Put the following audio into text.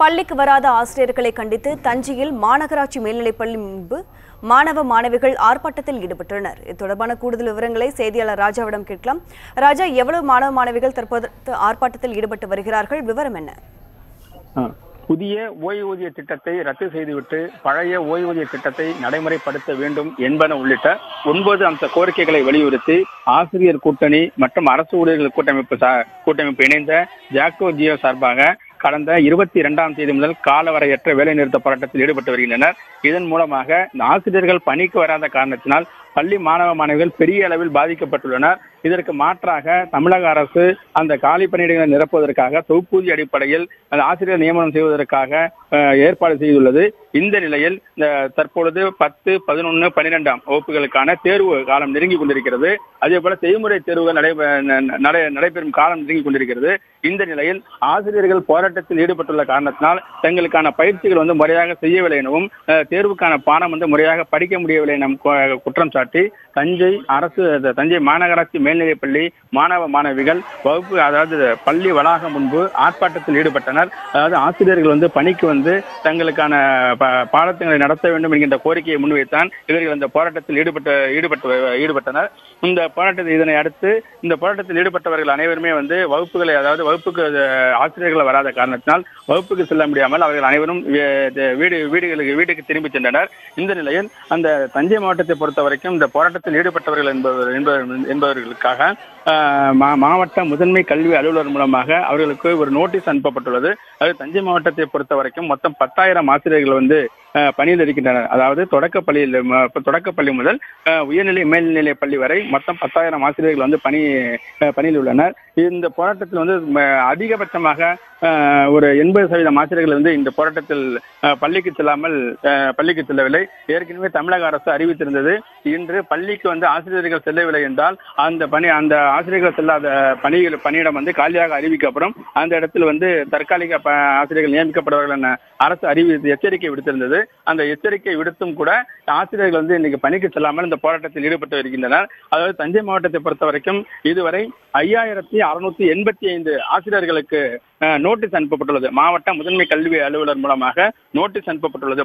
பள்ளிக்கு வராத ஆசிரியர்களை கண்டித்து தஞ்சையில் மாநகராட்சி மேல்நிலைப்பள்ளி முன்பு மாணவ மாணவிகள் ஆர்ப்பாட்டத்தில் ஈடுபட்டனர். இது தொடர்பான கூடுதல் விவரங்களை செய்தியாளர் ராஜாவிடம் கேட்கலாம். ராஜா, எவ்வளவு மாணவ மாணவிகள் தற்போது ஆர்ப்பாட்டத்தில் ஈடுபட்டு வருகிறார்கள்? விவரம் என்ன? புதிய ஓய்வூதிய திட்டத்தை ரத்து செய்துவிட்டு பழைய ஓய்வூதிய திட்டத்தை நடைமுறைப்படுத்த வேண்டும் என்பன உள்ளிட்ட 9 அம்ச கோரிக்கைகளை வலியுறுத்தி ஆசிரியர் கூட்டணி மற்றும் அரசு ஊழியர்கள் கூட்டமைப்பு இணைந்த ஜாக்டோ ஜியோ சார்பாக கடந்த 22ஆம் தேதி முதல் காலவரையற்ற வேலைநிறுத்த போராட்டத்தில் ஈடுபட்டு வருகின்றனர். இதன் மூலமாக ஆசிரியர்கள் பணிக்கு வராத காரணத்தினால் பள்ளி மாணவ மாணவிகள் பெரிய அளவில் பாதிக்கப்பட்டுள்ளனர். இதற்கு மாற்றாக தமிழக அரசு அந்த காலி பணியிடங்களை நிரப்புவதற்காக தொகுப்பூதிய அடிப்படையில் அந்த ஆசிரியர் நியமனம் செய்வதற்காக ஏற்பாடு செய்துள்ளது. இந்த நிலையில் தற்பொழுது 10, 11, 12ஆம் வகுப்புகளுக்கான தேர்வு காலம் நெருங்கி கொண்டிருக்கிறது. அதே போல செய்முறை தேர்வுகள் நடைபெறும் காலம் நெருங்கி கொண்டிருக்கிறது. இந்த நிலையில் ஆசிரியர்கள் போராட்டத்தில் ஈடுபட்டுள்ள காரணத்தினால் தங்களுக்கான பயிற்சிகள் முறையாக செய்யவில்லை எனவும் தேர்வுக்கான பாடம் முறையாக படிக்க முடியவில்லை என குற்றம் சாட்டி தஞ்சை மாநகராட்சி மேல்நிலைப்பள்ளி மாணவ மாணவிகள் பள்ளி வளாகம் முன்பு ஆர்ப்பாட்டத்தில் ஈடுபட்டனர். அதாவது ஆசிரியர்கள் பணிக்கு தங்களுக்கான பாடத்திட்டங்களை நடத்த வேண்டும் என்கின்ற கோரிக்கையை முன்வைத்தான் இவர்கள் அந்த போராட்டத்தில் ஈடுபட்டனர். இந்த போராட்டத்தில் இதனை அடுத்து இந்த போராட்டத்தில் ஈடுபட்டவர்கள் அனைவருமே வகுப்புக்கு ஆசிரியர்கள் வராத காரணத்தினால் வகுப்புக்கு செல்ல முடியாமல் அவர்கள் அனைவரும் வீட்டுக்கு திரும்பி சென்றனர். இந்த நிலையில் அந்த தஞ்சை மாவட்டத்தை பொறுத்த வரைக்கும் இந்த போராட்டத்தில் ஈடுபட்டவர்கள் என்பவர்களுக்காக மாவட்ட முதன்மை கல்வி அலுவலர் மூலமாக அவர்களுக்கு ஒரு நோட்டீஸ் அனுப்பப்பட்டுள்ளது. அது தஞ்சை மாவட்டத்தை பொறுத்த வரைக்கும் மொத்தம் 10,000 ஆசிரியர்கள் பணியில் இருக்கின்றனர். அதாவது தொடக்கப்பள்ளி முதல் உயர்நிலை மேல்நிலை பள்ளி வரை மொத்தம் 10,000 ஆசிரியர்கள் பணியில் உள்ளனர். இந்த போராட்டத்தில் அதிகபட்சமாக ஒரு 80% ஆசிரியர்கள் இந்த போராட்டத்தில் பள்ளிக்கு செல்லவில்லை. ஏற்கனவே தமிழக அரசு அறிவித்திருந்தது, இன்று பள்ளிக்கு ஆசிரியர்கள் செல்லவில்லை என்றால் அந்த ஆசிரியர்கள் செல்லாத பணியிடம் காலியாக அறிவிக்கப்படும். அந்த இடத்தில் தற்காலிக ஆசிரியர்கள் நியமிக்கப்படுவார்கள் என அரசு எச்சரிக்கை விடுத்திருந்தது. அந்த எச்சரிக்கை விடுத்தும் கூட ஆசிரியர்கள் இன்னைக்கு பணிக்கு செல்லாமல் இந்த போராட்டத்தில் ஈடுபட்டு வருகின்றனர். அதாவது தஞ்சை மாவட்டத்தை பொறுத்த வரைக்கும் இதுவரை 5,685 ஆசிரியர்களுக்கு நோட்டீஸ் அனுப்பப்பட்டுள்ளது. மாவட்ட முதன்மை கல்வி அலுவலர் மூலமாக நோட்டீஸ் அனுப்பப்பட்டுள்ளது.